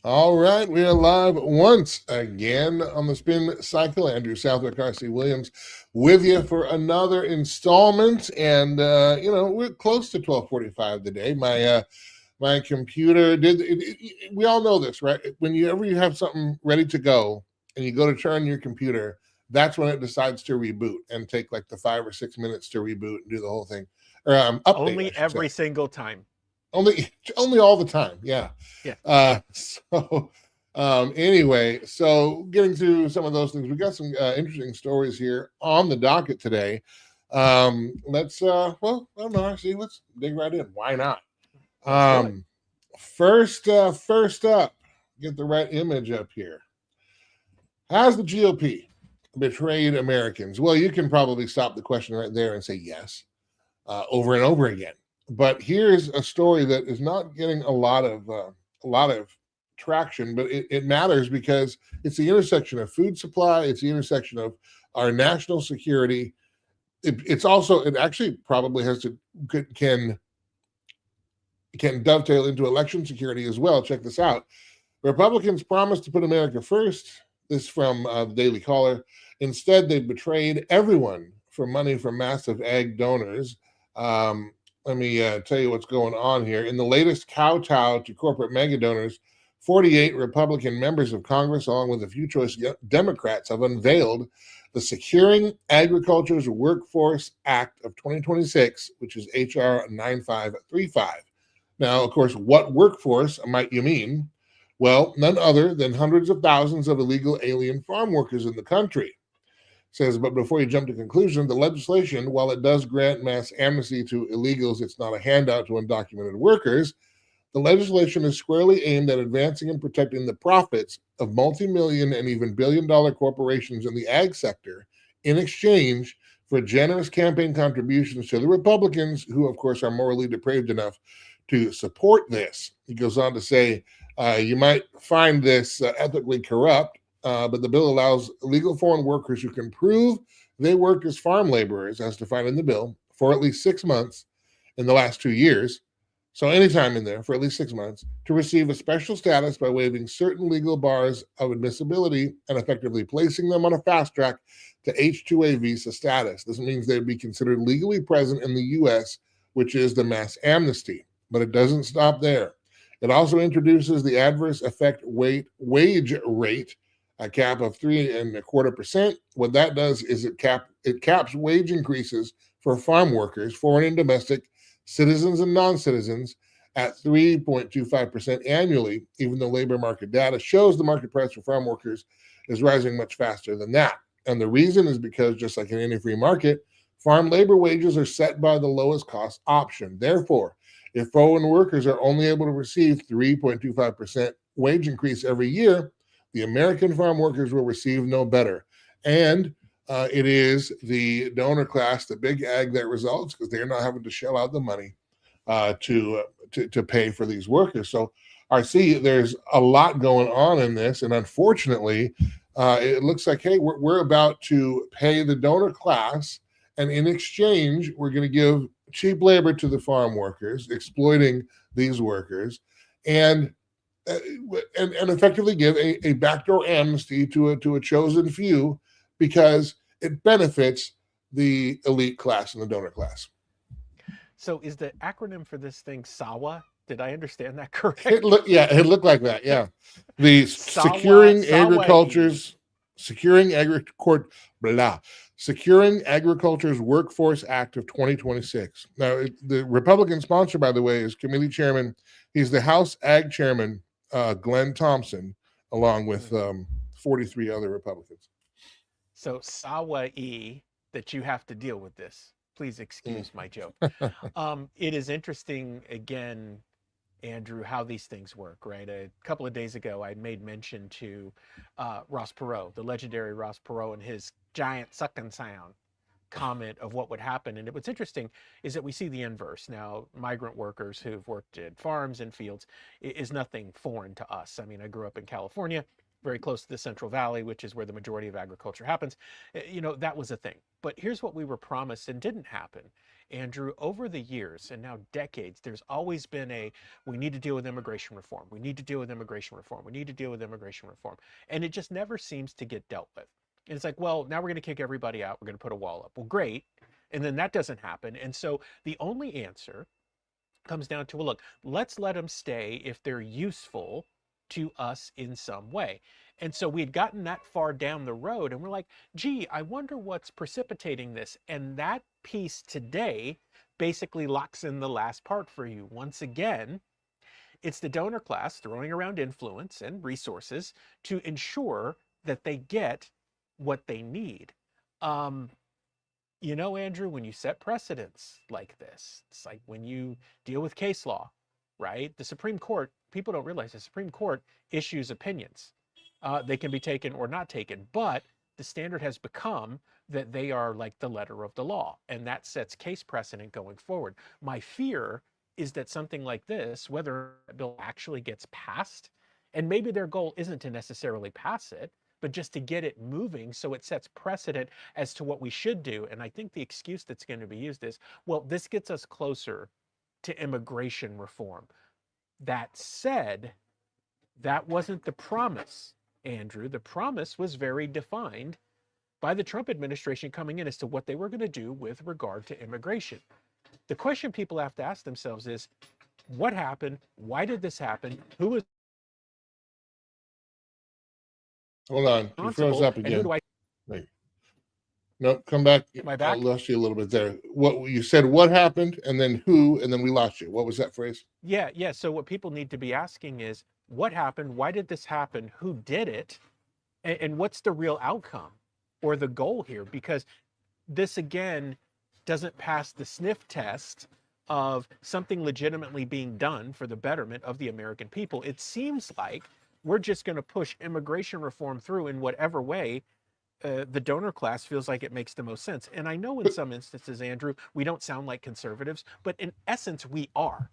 All right, we are live once again on the Spin Cycle. Andrew Southwick, R.C. Williams, with you for another installment, and we're close to 12:45 today. My computer did. We all know this, right? Whenever you have something ready to go and you go to turn your computer, that's when it decides to reboot and take like the 5 or 6 minutes to reboot and do the whole thing, or update, I Only should say. every single time. Only all the time, yeah. Yeah. So anyway, so getting through some of those things, we got some interesting stories here on the docket today. Let's well, I don't know, actually, let's dig right in. Why not? Let's do it. Um first up, get the right image up here. Has the GOP betrayed Americans? Well, you can probably stop the question right there and say yes, over and over again. But here's a story that is not getting a lot of traction, but it matters because it's the intersection of food supply. It's the intersection of our national security. It actually probably has to can dovetail into election security as well. Check this out. Republicans promised to put America first. This from the Daily Caller. Instead, they betrayed everyone for money from massive ag donors. Let me tell you what's going on here. In the latest kowtow to corporate mega donors, 48 Republican members of Congress, along with a few choice Democrats, have unveiled the Securing Agriculture's Workforce Act of 2026, which is H.R. 9535. Now, of course, what workforce might you mean? Well, none other than hundreds of thousands of illegal alien farm workers in the country. Says, but before you jump to conclusion, the legislation, while it does grant mass amnesty to illegals, it's not a handout to undocumented workers. The legislation is squarely aimed at advancing and protecting the profits of multi-million and even billion-dollar corporations in the ag sector in exchange for generous campaign contributions to the Republicans, who, of course, are morally depraved enough to support this. He goes on to say, you might find this ethically corrupt, but the bill allows illegal foreign workers who can prove they worked as farm laborers, as defined in the bill, for at least 6 months in the last 2 years, so anytime in there for at least 6 months, to receive a special status by waiving certain legal bars of admissibility and effectively placing them on a fast track to H-2A visa status. This means they'd be considered legally present in the U.S., which is the mass amnesty. But it doesn't stop there. It also introduces the adverse effect wage rate, a cap of 3.25%. What that does is it caps wage increases for farm workers, foreign and domestic, citizens and non-citizens, at 3.25% annually, even though labor market data shows the market price for farm workers is rising much faster than that. And the reason is because, just like in any free market, farm labor wages are set by the lowest cost option. Therefore, if foreign workers are only able to receive 3.25% wage increase every year, the American farm workers will receive no better. And it is the donor class, the big ag, that results because they're not having to shell out the money to pay for these workers. So I see there's a lot going on in this, and unfortunately, it looks like, hey, we're about to pay the donor class, and in exchange, we're going to give cheap labor to the farm workers, exploiting these workers, and and effectively give a backdoor amnesty to a chosen few because it benefits the elite class and the donor class. So is the acronym for this thing SAWA? Did I understand that It looked like that. Yeah, the SAWA, SAWA-E. Securing Agriculture, Securing Agriculture's Workforce Act of 2026. Now, the Republican sponsor, by the way, is committee chairman. He's the House Ag chairman, Glenn Thompson, along with 43 other Republicans. So SAWA-E, that you have to deal with this. Please excuse my joke. It is interesting, again, Andrew, how these things work, right? A couple of days ago, I made mention to Ross Perot, the legendary Ross Perot, and his giant sucking sound comment of what would happen. And what's interesting is that we see the inverse. Now, migrant workers who've worked at farms and fields is nothing foreign to us. I mean, I grew up in California, very close to the Central Valley, which is where the majority of agriculture happens. You know, that was a thing. But here's what we were promised and didn't happen, Andrew, over the years and now decades, there's always been we need to deal with immigration reform. We need to deal with immigration reform. We need to deal with immigration reform. And it just never seems to get dealt with. And it's like, well, now we're going to kick everybody out. We're going to put a wall up. Well, great. And then that doesn't happen. And so the only answer comes down to, well, look, let's let them stay if they're useful to us in some way. And so we had gotten that far down the road and we're like, gee, I wonder what's precipitating this. And that piece today basically locks in the last part for you. Once again, it's the donor class throwing around influence and resources to ensure that they get what they need. You know, Andrew, when you set precedents like this, it's like when you deal with case law, right? The Supreme Court, people don't realize the Supreme Court issues opinions. They can be taken or not taken, but the standard has become that they are like the letter of the law, and that sets case precedent going forward. My fear is that something like this, whether a bill actually gets passed, and maybe their goal isn't to necessarily pass it, but just to get it moving so it sets precedent as to what we should do. And I think the excuse that's going to be used is, well, this gets us closer to immigration reform. That said, that wasn't the promise, Andrew. The promise was very defined by the Trump administration coming in as to what they were going to do with regard to immigration. The question people have to ask themselves is, what happened? Why did this happen? Who was Hold on, you froze up and who again. do I? Wait. Nope, come back. Am I I back? lost you a little bit there. What you said, what happened, and then who, and then we lost you. What was that phrase? Yeah. So what people need to be asking is, what happened? Why did this happen? Who did it? And what's the real outcome or the goal here? Because this, again, doesn't pass the sniff test of something legitimately being done for the betterment of the American people. It seems like we're just going to push immigration reform through in whatever way the donor class feels like it makes the most sense. And I know in some instances, Andrew, we don't sound like conservatives, but in essence, we are.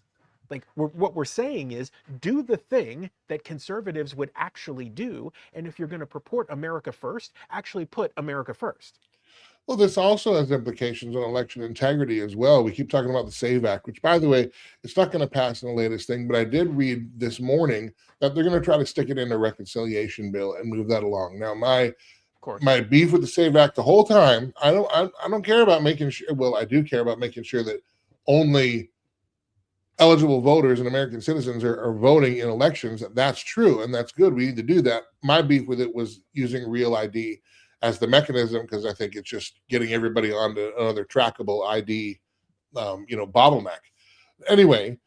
Like, what we're saying is, do the thing that conservatives would actually do. And if you're going to purport America first, actually put America first. Well, this also has implications on election integrity as well. We keep talking about the SAVE Act, which, by the way, it's not going to pass in the latest thing, but I did read this morning that they're going to try to stick it in a reconciliation bill and move that along. Now, my beef with the SAVE Act the whole time, I don't care about making sure, well, I do care about making sure that only eligible voters and American citizens are voting in elections. That's true, and that's good. We need to do that. My beef with it was using Real ID as the mechanism, because I think it's just getting everybody onto another trackable ID, bottleneck. Anyway,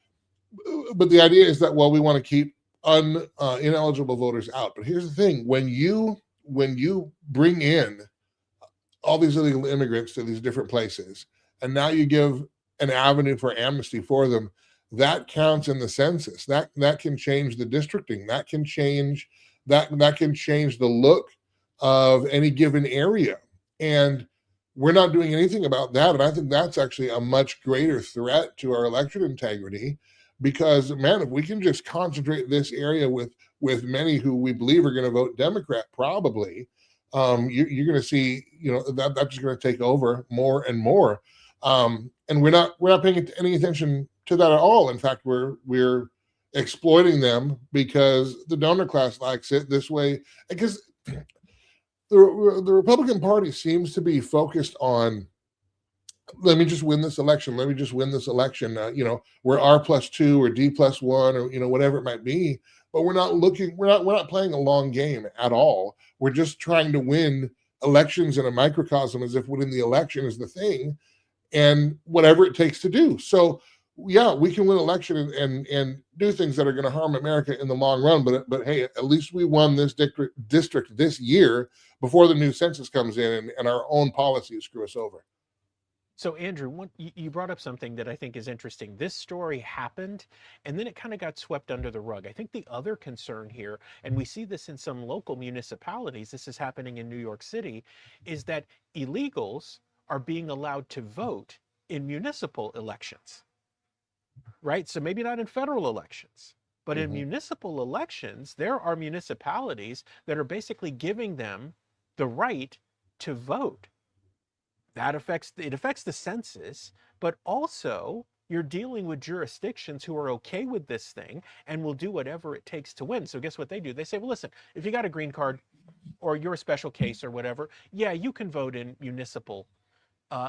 but the idea is that, well, we want to keep ineligible voters out. But here's the thing: when you bring in all these illegal immigrants to these different places, and now you give an avenue for amnesty for them, that counts in the census. That can change the districting. That can change the look of any given area. And we're not doing anything about that. And I think that's actually a much greater threat to our election integrity, because, man, if we can just concentrate this area with many who we believe are going to vote Democrat, probably, you're going to see, that's just going to take over more and more. And we're not paying any attention to that at all. In fact, we're exploiting them because the donor class likes it this way. Because the Republican Party seems to be focused on, let me just win this election. Let me just win this election. We're R+2 or D+1 or whatever it might be. But we're not playing a long game at all. We're just trying to win elections in a microcosm, as if winning the election is the thing, and whatever it takes to do. So, yeah, we can win election and do things that are going to harm America in the long run. But hey, at least we won this district this year before the new census comes in and our own policies screw us over. So, Andrew, you brought up something that I think is interesting. This story happened, and then it kind of got swept under the rug. I think the other concern here, and we see this in some local municipalities, this is happening in New York City, is that illegals are being allowed to vote in municipal elections, right? So maybe not in federal elections, but in municipal elections, there are municipalities that are basically giving them the right to vote. It affects the census, but also you're dealing with jurisdictions who are okay with this thing and will do whatever it takes to win. So guess what they do? They say, well, listen, if you got a green card or you're a special case or whatever, yeah, you can vote in municipal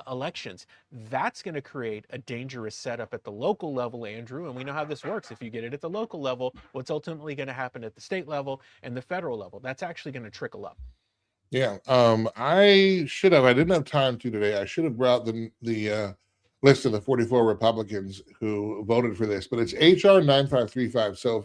elections. That's going to create a dangerous setup at the local level, Andrew. And we know how this works. If you get it at the local level, what's ultimately going to happen at the state level and the federal level? That's actually going to trickle up. Yeah. I didn't have time to today. I should have brought the list of the 44 Republicans who voted for this, but it's HR 9535. So,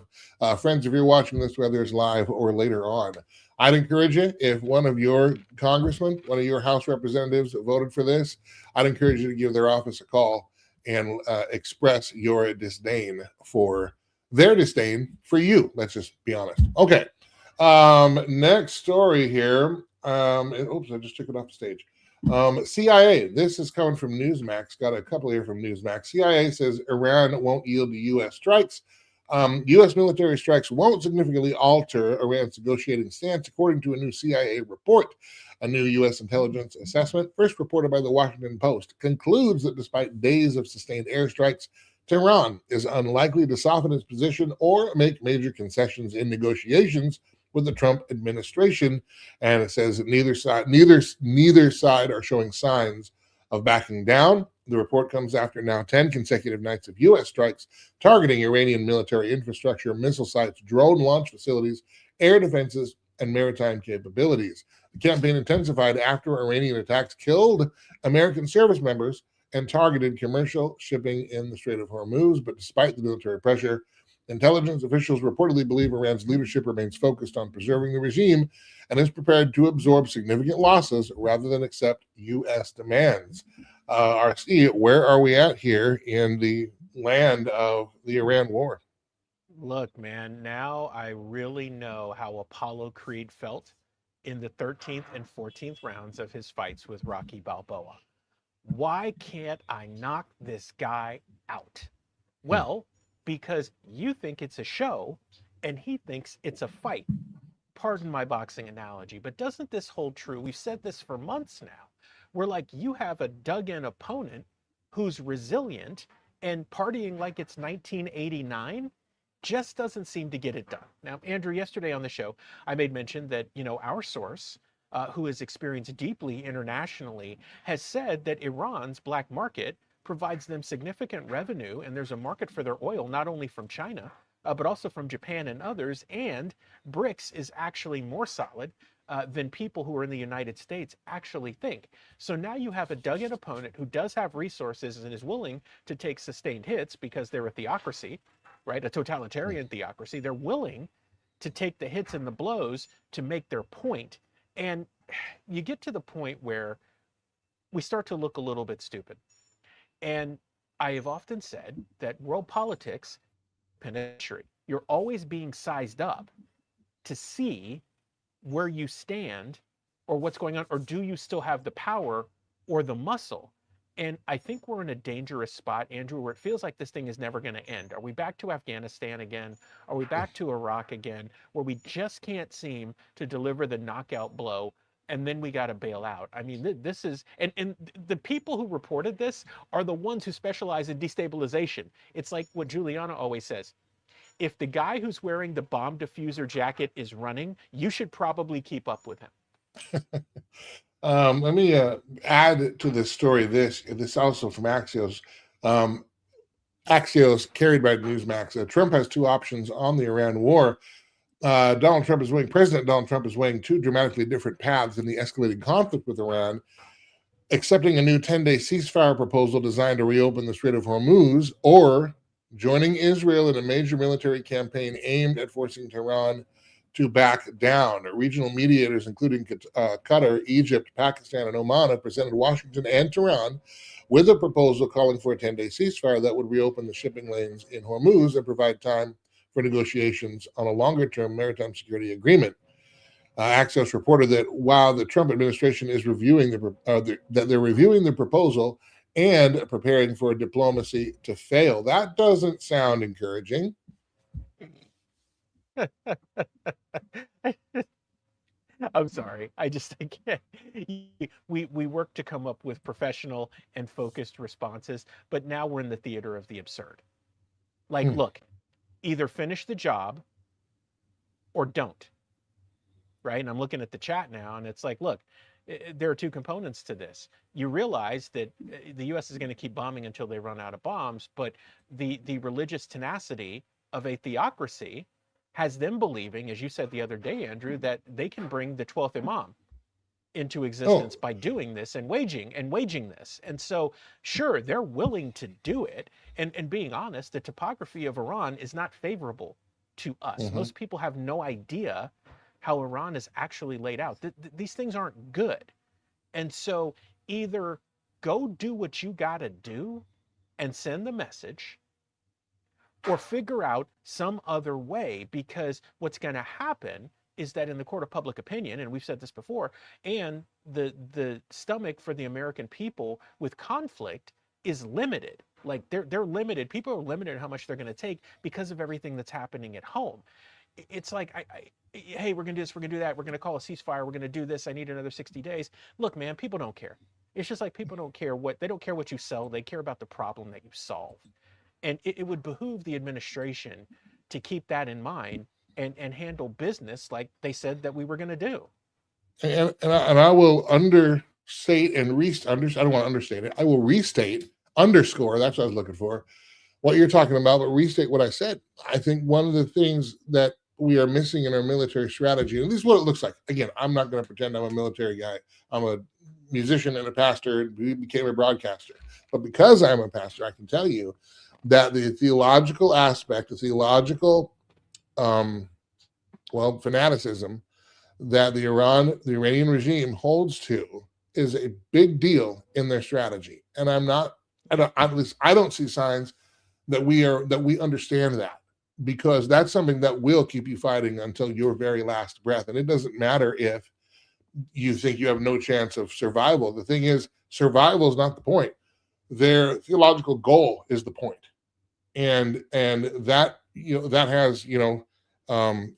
friends, if you're watching this, whether it's live or later on, I'd encourage you, if one of your congressmen, one of your House representatives voted for this, I'd encourage you to give their office a call and express your disdain for their disdain for you. Let's just be honest. Okay. Next story here. Oops, I just took it off the stage. CIA, this is coming from Newsmax. Got a couple here from Newsmax. CIA says Iran won't yield to U.S. strikes. U.S. military strikes won't significantly alter Iran's negotiating stance, according to a new CIA report. A new U.S. intelligence assessment, first reported by the Washington Post, concludes that despite days of sustained airstrikes, Tehran is unlikely to soften its position or make major concessions in negotiations with the Trump administration. And it says that neither side are showing signs of backing down. The report comes after now 10 consecutive nights of U.S. strikes targeting Iranian military infrastructure, missile sites, drone launch facilities, air defenses, and maritime capabilities. The campaign intensified after Iranian attacks killed American service members and targeted commercial shipping in the Strait of Hormuz. But despite the military pressure, intelligence officials reportedly believe Iran's leadership remains focused on preserving the regime and is prepared to absorb significant losses rather than accept U.S. demands. RC, where are we at here in the land of the Iran war? Look, man, now I really know how Apollo Creed felt in the 13th and 14th rounds of his fights with Rocky Balboa. Why can't I knock this guy out? Well, because you think it's a show and he thinks it's a fight. Pardon my boxing analogy, but doesn't this hold true? We've said this for months now. We're like, you have a dug-in opponent who's resilient and partying like it's 1989 just doesn't seem to get it done. Now, Andrew, yesterday on the show, I made mention that, our source, who is experienced deeply internationally, has said that Iran's black market provides them significant revenue, and there's a market for their oil, not only from China, but also from Japan and others, and BRICS is actually more solid than people who are in the United States actually think. So now you have a dug-in opponent who does have resources and is willing to take sustained hits because they're a theocracy, right? A totalitarian theocracy. They're willing to take the hits and the blows to make their point. And you get to the point where we start to look a little bit stupid. And I have often said that world politics, penitentiary, you're always being sized up to see where you stand or what's going on, or do you still have the power or the muscle? And I think we're in a dangerous spot, Andrew, where it feels like this thing is never going to end. Are we back to Afghanistan again? Are we back to Iraq again, where we just can't seem to deliver the knockout blow, and then we got to bail out? I mean, this is, and the people who reported this are the ones who specialize in destabilization. It's like what Juliana always says. If the guy who's wearing the bomb diffuser jacket is running, you should probably keep up with him. Let me add to this story this also from Axios. Axios carried by Newsmax. Trump has two options on the Iran war. President Donald Trump is weighing two dramatically different paths in the escalating conflict with Iran, accepting a new 10-day ceasefire proposal designed to reopen the Strait of Hormuz, or joining Israel in a major military campaign aimed at forcing Tehran to back down. Regional mediators, including Qatar, Egypt, Pakistan, and Oman, have presented Washington and Tehran with a proposal calling for a 10-day ceasefire that would reopen the shipping lanes in Hormuz and provide time for negotiations on a longer-term maritime security agreement. Axios reported that while the Trump administration is reviewing they're reviewing the proposal and preparing for diplomacy to fail. That doesn't sound encouraging. I'm sorry. I can't. We work to come up with professional and focused responses, but now we're in the theater of the absurd. Like, Hmm. look, either finish the job or don't, right? And I'm looking at the chat now, and it's like, look, there are two components to this. You realize that the U.S. is going to keep bombing until they run out of bombs, but the religious tenacity of a theocracy has them believing, as you said the other day, Andrew, that they can bring the 12th Imam into Oh, existence by doing this and waging this. And so, sure, they're willing to do it. And being honest, the topography of Iran is not favorable to us. mhm. Most people have no idea how Iran is actually laid out. These things aren't good. And so, either go do what you got to do and send the message, or figure out some other way, because what's going to happen is that in the court of public opinion, and we've said this before, and the stomach for the American people with conflict is limited. Like, they're limited. People are limited in how much they're going to take because of everything that's happening at home. It's like, hey, we're going to do this, we're going to do that, we're going to call a ceasefire, we're going to do this, I need another 60 days. Look, man, people don't care. It's just like people don't care what, they don't care what you sell, they care about the problem that you solve. And it would behoove the administration to keep that in mind and handle business like they said that we were going to do. And I will understate and I don't want to understate it. I will restate, underscore, that's what I was looking for, what you're talking about, but restate what I said. I think one of the things that we are missing in our military strategy, and this is what it looks like. Again, I'm not going to pretend I'm a military guy. I'm a musician and a pastor, and we became a broadcaster. But because I'm a pastor, I can tell you that the theological aspect, the theological, um, fanaticism that the Iranian regime holds to is a big deal in their strategy. And at least I don't see signs that we understand that, because that's something that will keep you fighting until your very last breath. And it doesn't matter if you think you have no chance of survival. The thing is, survival is not the point. Their theological goal is the point. And that, that has,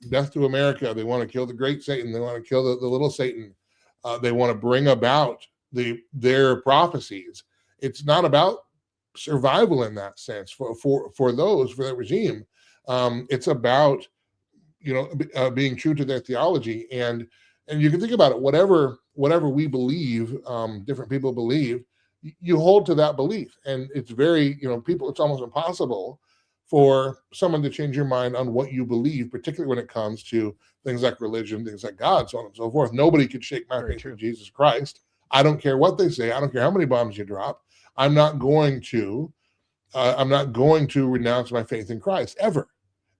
death to America. They want to kill the great Satan. They want to kill the little Satan. They want to bring about their prophecies. It's not about survival in that sense for that regime. It's about being true to their theology, and you can think about it. Whatever we believe, different people believe, you hold to that belief, and it's very people. It's almost impossible for someone to change your mind on what you believe, particularly when it comes to things like religion, things like God, so on and so forth. Nobody could shake my Very faith in true. Jesus Christ. I don't care what they say. I don't care how many bombs you drop. I'm not going to. I'm not going to renounce my faith in Christ ever.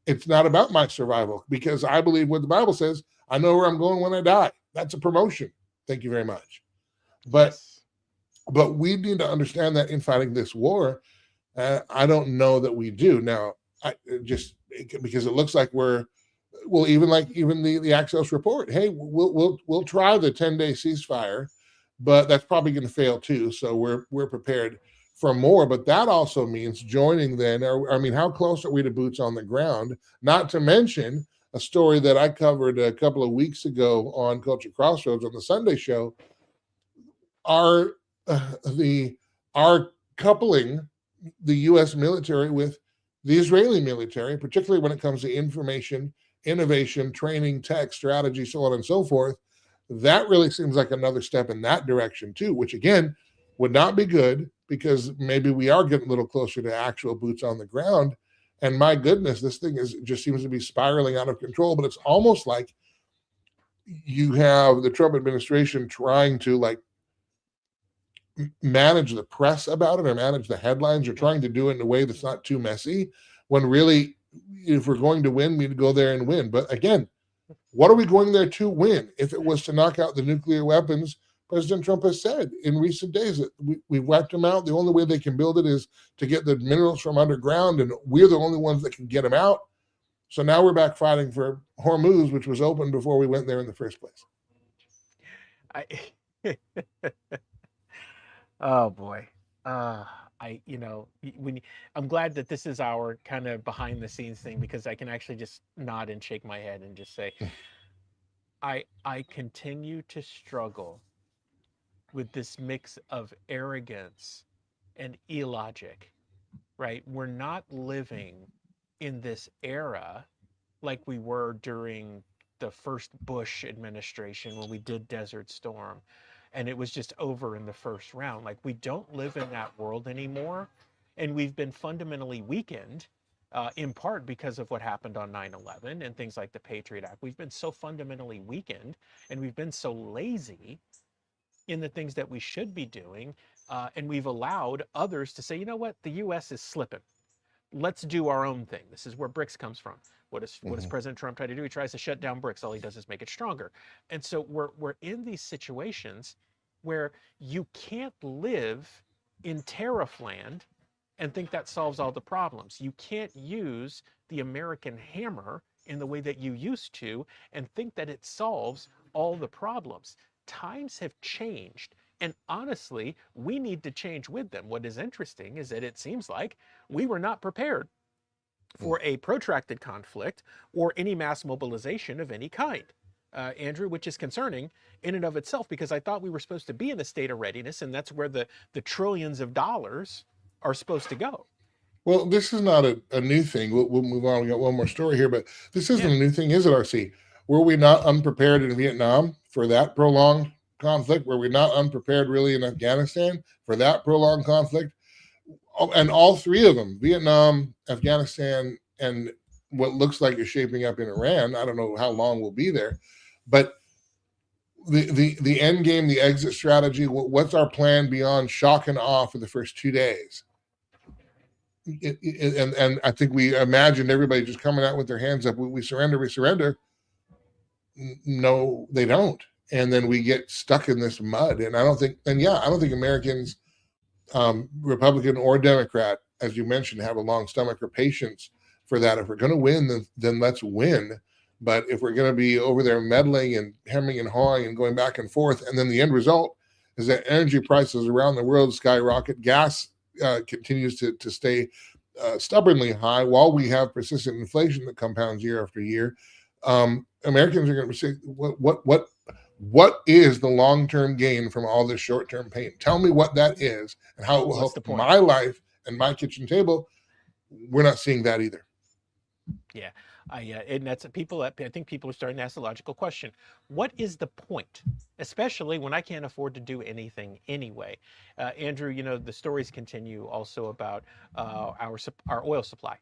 It's not about my survival, because I believe what the Bible says. I know where I'm going when I die. That's a promotion. Thank you very much. But Yes. but we need to understand that in fighting this war, I don't know that we do now. Just because it looks like even the Axios report. Hey, we'll try the 10-day ceasefire, but that's probably going to fail too. So we're prepared for more. But that also means joining. Then, I mean, how close are we to boots on the ground? Not to mention a story that I covered a couple of weeks ago on Culture Crossroads on the Sunday show. Our the our coupling the U.S. military with the Israeli military, particularly when it comes to information, innovation, training, tech, strategy, so on and so forth. That really seems like another step in that direction too, which again would not be good, because maybe we are getting a little closer to actual boots on the ground. And my goodness, this thing just seems to be spiraling out of control. But it's almost like you have the Trump administration trying to manage the press about it, or manage the headlines, or trying to do it in a way that's not too messy, when really, if we're going to win, we need to go there and win. But again, what are we going there to win? If it was to knock out the nuclear weapons, President Trump has said in recent days that we've wiped them out. The only way they can build it is to get the minerals from underground, and we're the only ones that can get them out. So now we're back fighting for Hormuz, which was open before we went there in the first place. I Oh boy. Uh, when I'm glad that this is our kind of behind the scenes thing, because I can actually just nod and shake my head and just say, I continue to struggle with this mix of arrogance and illogic, right? We're not living in this era like we were during the first Bush administration when we did Desert Storm and it was just over in the first round. Like, we don't live in that world anymore. And we've been fundamentally weakened, in part because of what happened on 9/11 and things like the Patriot Act. We've been so fundamentally weakened and we've been so lazy in the things that we should be doing. And we've allowed others to say, you know what, the US is slipping. Let's do our own thing. This is where BRICS comes from. What does President Trump try to do? He tries to shut down BRICS. All he does is make it stronger. And so we're in these situations where you can't live in tariff land and think that solves all the problems. You can't use the American hammer in the way that you used to and think that it solves all the problems. Times have changed. And honestly, we need to change with them. What is interesting is that it seems like we were not prepared for a protracted conflict or any mass mobilization of any kind, Andrew, which is concerning in and of itself, because I thought we were supposed to be in a state of readiness, and that's where the trillions of dollars are supposed to go. Well, this is not a new thing. We'll move on. We got one more story here, but this isn't a new thing, is it, RC? Were we not unprepared in Vietnam for that prolonged conflict? Were we not unprepared really in Afghanistan for that prolonged conflict? And all three of them, Vietnam, Afghanistan, and what looks like is shaping up in Iran. I don't know how long we'll be there, but the end game, the exit strategy, what's our plan beyond shock and awe for the first 2 days? And I think we imagined everybody just coming out with their hands up. We surrender, we surrender. No, they don't. And then we get stuck in this mud. And I don't think Americans, Republican or Democrat, as you mentioned, have a long stomach or patience for that. If we're going to win, then let's win. But if we're going to be over there meddling and hemming and hawing and going back and forth, and then the end result is that energy prices around the world skyrocket, gas continues to stay stubbornly high while we have persistent inflation that compounds year after year. Americans are going to say, what is the long-term gain from all this short-term pain? Tell me what that is and how it will help my life and my kitchen table. We're not seeing that either. Yeah. And that's I think people are starting to ask the logical question. What is the point? Especially when I can't afford to do anything anyway. Andrew, the stories continue also about our oil supply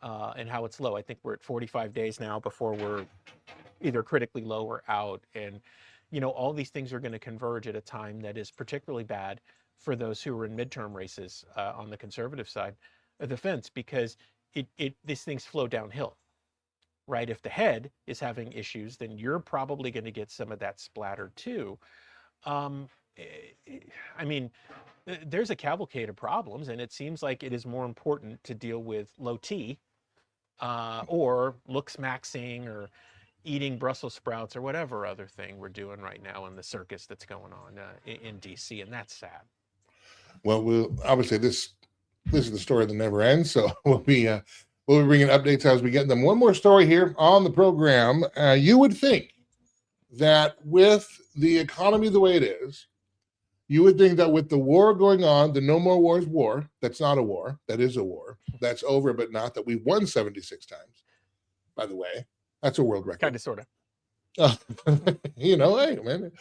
and how it's low. I think we're at 45 days now before we're either critically low or out. And, all these things are going to converge at a time that is particularly bad for those who are in midterm races on the conservative side of the fence, because these things flow downhill. Right? If the head is having issues, then you're probably going to get some of that splatter too. There's a cavalcade of problems, and it seems like it is more important to deal with low T or looks maxing or eating Brussels sprouts or whatever other thing we're doing right now in the circus that's going on in DC, and that's sad. Well, obviously this is the story that never ends, so we'll be bringing updates as we get them. One more story here on the program. You would think that with the economy the way it is, you would think that with the war going on, the No More Wars war, that's not a war, that is a war, that's over but not, that we've won 76 times, by the way. That's a world record. Kind of, sort of. Hey, man.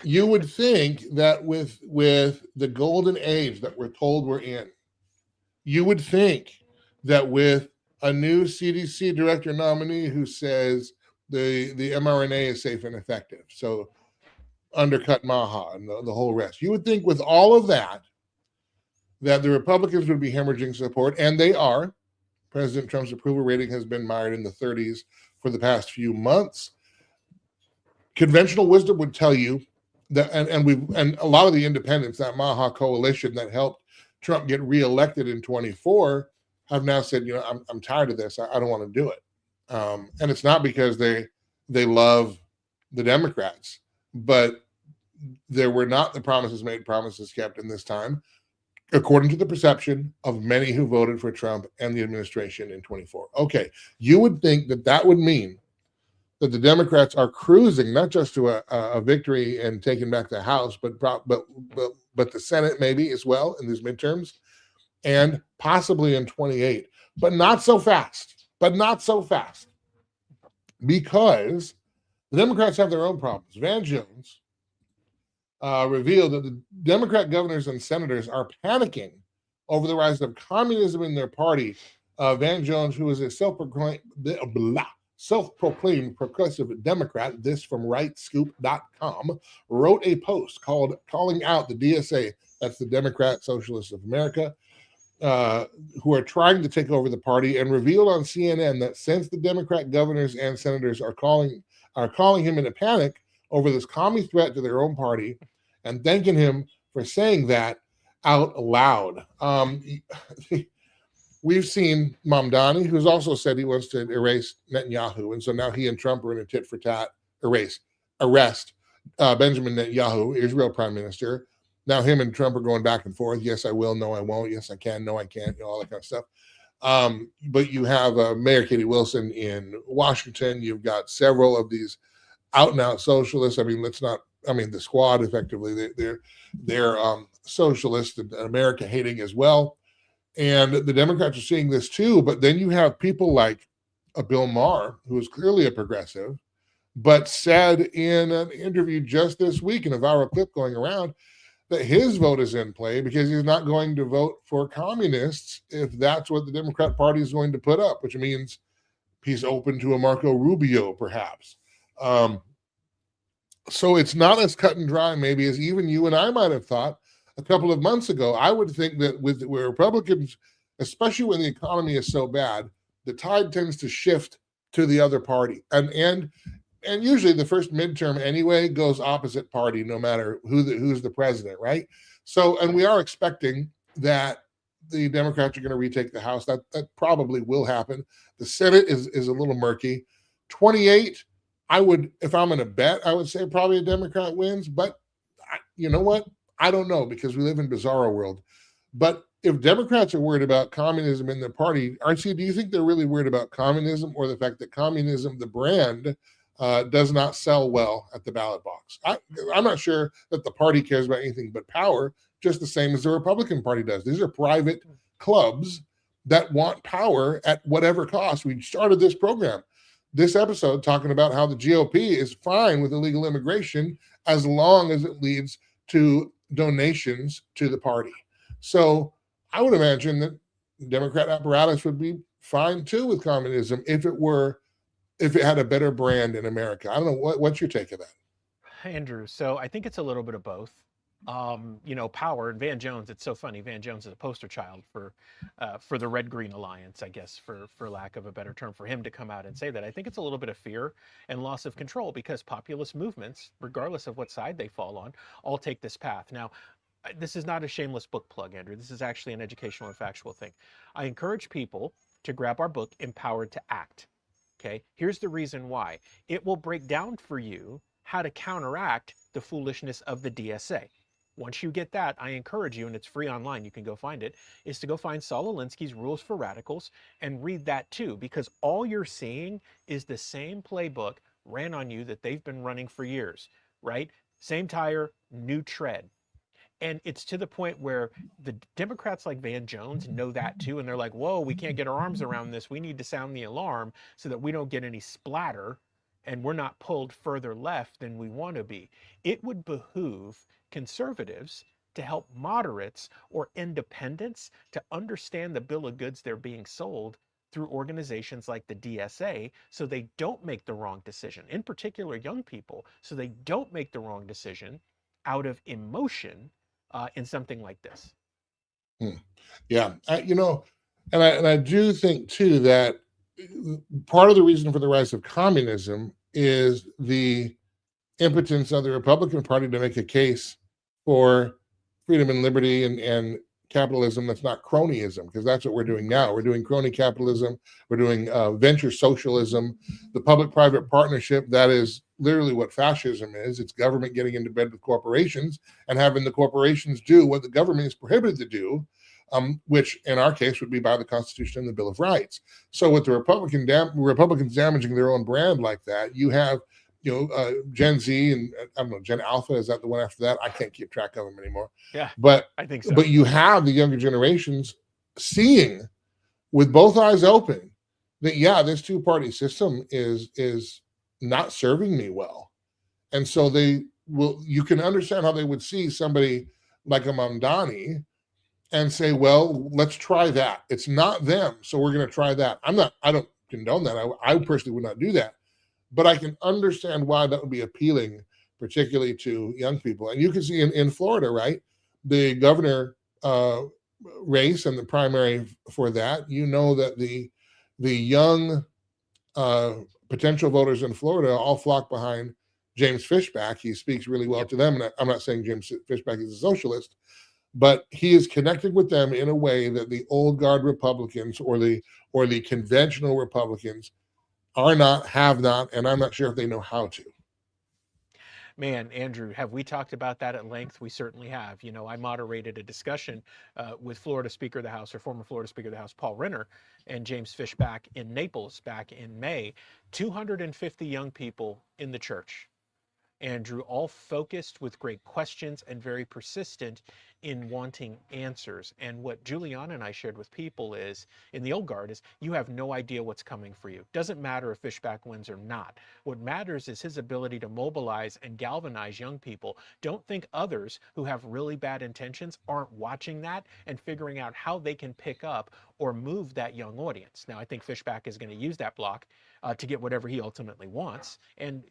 You would think that with the golden age that we're told we're in, you would think that with a new CDC director nominee who says the mRNA is safe and effective, so undercut MAHA and the whole rest, you would think with all of that the Republicans would be hemorrhaging support, and they are. President Trump's approval rating has been mired in the 30s for the past few months. Conventional wisdom would tell you that, and a lot of the independents, that MAHA coalition that helped Trump get reelected in 24, have now said, I'm tired of this. I don't want to do it. And it's not because they love the Democrats, but there were not the promises made, promises kept in this time, according to the perception of many who voted for Trump and the administration in 24. Okay, you would think that would mean that the Democrats are cruising not just to a victory and taking back the House, but the Senate maybe as well in these midterms, and possibly in 28, but not so fast. But not so fast, because the Democrats have their own problems. Van Jones revealed that the Democrat governors and senators are panicking over the rise of communism in their party. Van Jones, who is a self-proclaimed progressive Democrat, this from rightscoop.com, wrote a post calling out the DSA, that's the Democrat Socialists of America, who are trying to take over the party, and revealed on CNN that since the Democrat governors and senators are calling him in a panic over this commie threat to their own party, and thanking him for saying that out loud. We've seen Mamdani, who's also said he wants to erase Netanyahu, and so now he and Trump are in a tit for tat arrest Benjamin Netanyahu, Israel prime minister. Now him and Trump are going back and forth. Yes, I will. No, I won't. Yes, I can. No, I can't. All that kind of stuff. But you have Mayor Katie Wilson in Washington. You've got several of these out and out socialists. I mean, the squad effectively, they're socialist and America hating as well. And the Democrats are seeing this too. But then you have people like Bill Maher, who is clearly a progressive, but said in an interview just this week in a viral clip going around that his vote is in play because he's not going to vote for communists if that's what the Democrat Party is going to put up, which means he's open to a Marco Rubio, perhaps. So it's not as cut and dry, maybe, as even you and I might have thought a couple of months ago. I would think that with Republicans, especially when the economy is so bad, the tide tends to shift to the other party. And usually the first midterm anyway goes opposite party, no matter who's the president, right? So, and we are expecting that the Democrats are going to retake the House. That probably will happen. The Senate is a little murky. 28, I would, if I'm going to bet, I would say probably a Democrat wins. But you know what? I don't know, because we live in bizarro world. But if Democrats are worried about communism in their party, RC, do you think they're really worried about communism, or the fact that communism, the brand, does not sell well at the ballot box? I'm not sure that the party cares about anything but power, just the same as the Republican Party does. These are private clubs that want power at whatever cost. We started this program, this episode, talking about how the GOP is fine with illegal immigration as long as it leads to donations to the party. So I would imagine that the Democrat apparatus would be fine too with communism if it had a better brand in America. I don't know. What's your take of that? Andrew, so I think it's a little bit of both. Power, and Van Jones, it's so funny. Van Jones is a poster child for the Red-Green Alliance, I guess, for lack of a better term, for him to come out and say that. I think it's a little bit of fear and loss of control, because populist movements, regardless of what side they fall on, all take this path. Now, this is not a shameless book plug, Andrew. This is actually an educational and factual thing. I encourage people to grab our book, Empowered to Act. Okay, here's the reason why. It will break down for you how to counteract the foolishness of the DSA. Once you get that, I encourage you, and it's free online, you can go find it, is to go find Saul Alinsky's Rules for Radicals and read that too, because all you're seeing is the same playbook ran on you that they've been running for years, right? Same tire, new tread. And it's to the point where the Democrats like Van Jones know that too. And they're like, whoa, we can't get our arms around this. We need to sound the alarm so that we don't get any splatter and we're not pulled further left than we want to be. It would behoove conservatives to help moderates or independents to understand the bill of goods they're being sold through organizations like the DSA, so they don't make the wrong decision, in particular young people, so they don't make the wrong decision out of emotion in something like this. Yeah, and I do think too that part of the reason for the rise of communism is the impotence of the Republican Party to make a case for freedom and liberty and capitalism that's not cronyism, because that's what we're doing now. We're doing crony capitalism. We're doing venture socialism, the public-private partnership. That is literally what fascism is. It's government getting into bed with corporations and having the corporations do what the government is prohibited to do, which in our case would be by the Constitution and the Bill of Rights. So with the Republicans damaging their own brand like that, you have Gen Z and I don't know, Gen Alpha, is that the one after that? I can't keep track of them anymore. Yeah, but I think so. But you have the younger generations seeing with both eyes open that, yeah, this two-party system is not serving me well. And so you can understand how they would see somebody like a Mamdani and say, well, let's try that. It's not them, so we're going to try that. I don't condone that. I personally would not do that. But I can understand why that would be appealing, particularly to young people. And you can see in Florida, right, the governor race and the primary for that, that the young potential voters in Florida all flock behind James Fishback. He speaks really well to them. And I'm not saying James Fishback is a socialist, but he is connected with them in a way that the old guard Republicans or the conventional Republicans have not, and I'm not sure if they know how to. Man, Andrew, have we talked about that at length? We certainly have. I moderated a discussion with Florida Speaker of the House, or former Florida Speaker of the House, Paul Renner, and James Fishback in Naples back in May. 250 young people in the church, Andrew, all focused with great questions and very persistent in wanting answers. And what Juliana and I shared with people is, in the old guard, is you have no idea what's coming for you. Doesn't matter if Fishback wins or not. What matters is his ability to mobilize and galvanize young people. Don't think others who have really bad intentions aren't watching that and figuring out how they can pick up or move that young audience. Now, I think Fishback is going to use that block to get whatever he ultimately wants. And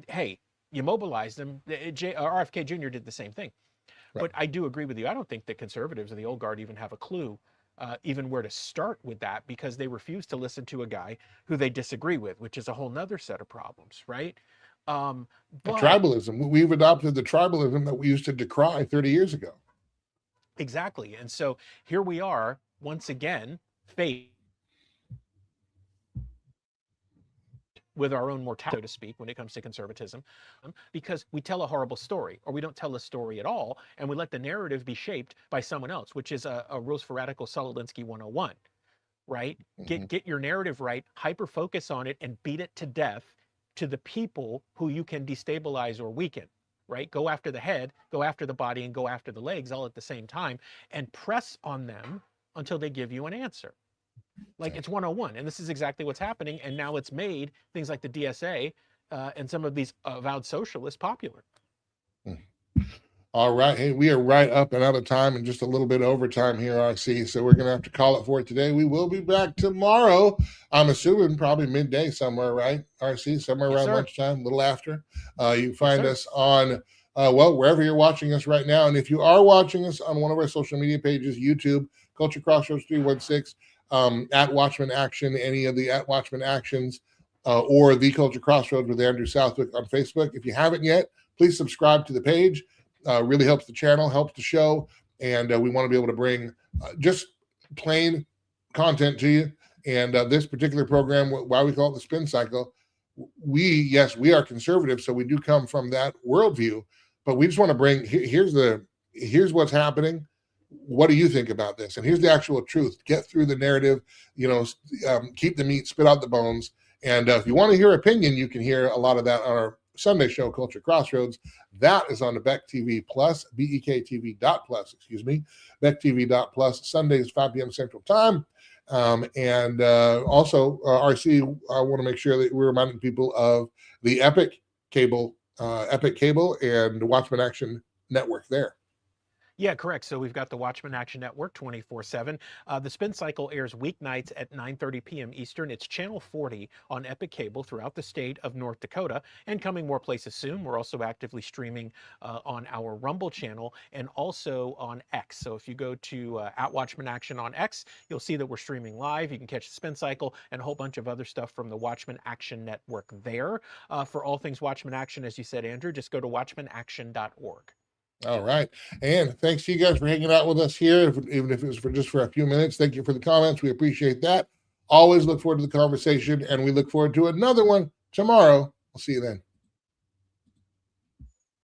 hey, you mobilized them. RFK Jr. did the same thing. Right. But I do agree with you. I don't think the conservatives or the old guard even have a clue even where to start with that, because they refuse to listen to a guy who they disagree with, which is a whole nother set of problems, right? But tribalism. We've adopted the tribalism that we used to decry 30 years ago. Exactly. And so here we are, once again, faced with our own mortality, so to speak, when it comes to conservatism, because we tell a horrible story, or we don't tell a story at all, and we let the narrative be shaped by someone else, which is a Rules for Radical Solinsky 101, right? Mm-hmm. Get your narrative right, hyper-focus on it, and beat it to death to the people who you can destabilize or weaken, right? Go after the head, go after the body, and go after the legs all at the same time, and press on them until they give you an answer. Like, it's 101, and this is exactly what's happening, and now it's made things like the DSA and some of these avowed socialists popular. All right. Hey, we are right up and out of time and just a little bit overtime here, RC, so we're going to have to call it for today. We will be back tomorrow. I'm assuming probably midday somewhere, right, RC? Somewhere around lunchtime, a little after. You can find us on, wherever you're watching us right now. And if you are watching us on one of our social media pages, YouTube, Culture Crossroads 316, at Watchman Action, any of the at Watchman Actions, or The Culture Crossroads with Andrew Southwick on Facebook. If you haven't yet, please subscribe to the page. Really helps the channel, helps the show, and we want to be able to bring just plain content to you. And this particular program, why we call it the Spin Cycle, we are conservative, so we do come from that worldview, but we just want to bring, here's what's happening. What do you think about this? And here's the actual truth. Get through the narrative, keep the meat, spit out the bones. And if you want to hear opinion, you can hear a lot of that on our Sunday show, Culture Crossroads. That is on the Beck TV Plus, BEKTV.plus, BeckTV.plus, Sundays, 5 p.m. Central Time. And also, RC, I want to make sure that we're reminding people of the Epic Cable and Watchman Action Network there. Yeah, correct. So we've got the Watchman Action Network 24/7. The Spin Cycle airs weeknights at 9:30 p.m. Eastern. It's channel 40 on Epic Cable throughout the state of North Dakota, and coming more places soon. We're also actively streaming on our Rumble channel and also on X. So if you go to at Watchman Action on X, you'll see that we're streaming live. You can catch the Spin Cycle and a whole bunch of other stuff from the Watchman Action Network there. For all things Watchman Action, as you said, Andrew, just go to watchmanaction.org. All right. And thanks to you guys for hanging out with us here, even if it was for a few minutes. Thank you for the comments. We appreciate that. Always look forward to the conversation, and we look forward to another one tomorrow. We'll see you then.